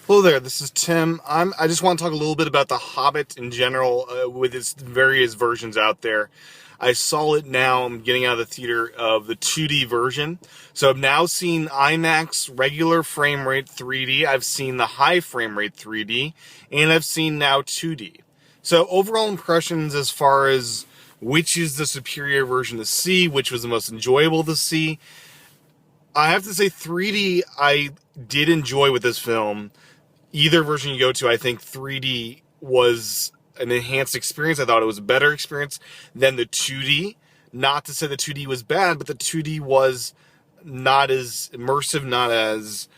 Hello there, this is Tim. I just want to talk a little bit about The Hobbit in general, with its various versions out there. I saw it now, I'm getting out of the theater, of the 2D version. So I've now seen IMAX regular frame rate 3D, I've seen the high frame rate 3D, and I've seen now 2D. So overall impressions as far as which is the superior version to see, which was the most enjoyable to see, I have to say 3D I did enjoy with this film. Either version you go to, I think 3D was an enhanced experience. I thought it was a better experience than the 2D. Not to say the 2D was bad, but the 2D was not as immersive, not as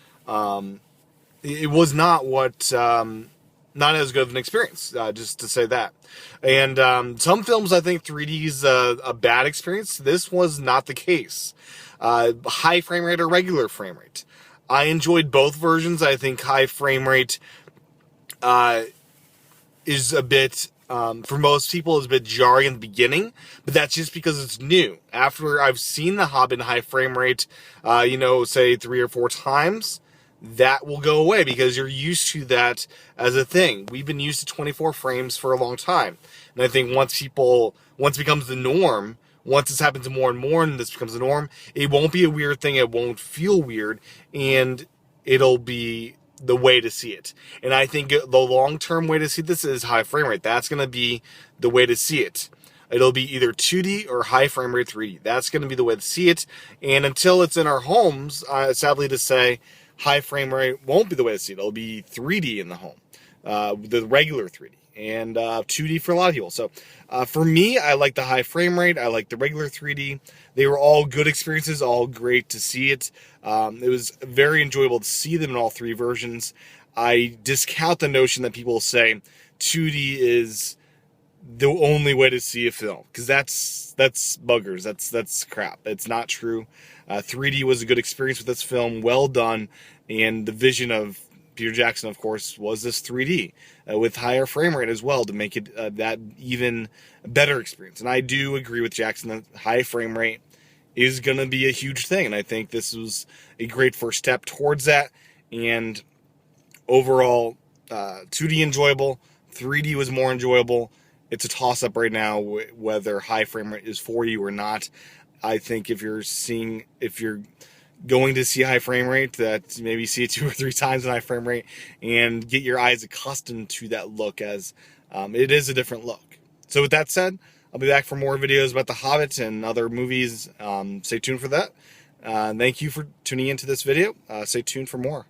it was not what not as good of an experience. Just to say that. And some films, I think 3D is a bad experience. This was not the case. High frame rate or regular frame rate. I enjoyed both versions. I think high frame rate is a bit, for most people, is a bit jarring in the beginning, but that's just because it's new. After I've seen The Hobbit in high frame rate, say 3 or 4 times, that will go away because you're used to that as a thing. We've been used to 24 frames for a long time. And I think once it becomes the norm, once this happens more and more and this becomes the norm, it won't be a weird thing, it won't feel weird, and it'll be the way to see it. And I think the long-term way to see this is high frame rate. That's going to be the way to see it. It'll be either 2D or high frame rate 3D. That's going to be the way to see it. And until it's in our homes, sadly to say, high frame rate won't be the way to see it. It'll be 3D in the home, the regular 3D. And 2D for a lot of people. So for me, I like the high frame rate. I like the regular 3D. They were all good experiences, all great to see it. It was very enjoyable to see them in all 3 versions. I discount the notion that people say 2D is the only way to see a film, because that's buggers. That's crap. It's not true. 3D was a good experience with this film, well done, and the vision of Peter Jackson, of course, was this 3D with higher frame rate as well to make it that even better experience. And I do agree with Jackson that high frame rate is going to be a huge thing. And I think this was a great first step towards that. And overall, 2D enjoyable, 3D was more enjoyable. It's a toss-up right now whether high frame rate is for you or not. I think if you're going to see high frame rate, that maybe see it 2 or 3 times in high frame rate and get your eyes accustomed to that look, as it is a different look. So with that said, I'll be back for more videos about The Hobbit and other movies. Stay tuned for that. Thank you for tuning into this video. Stay tuned for more.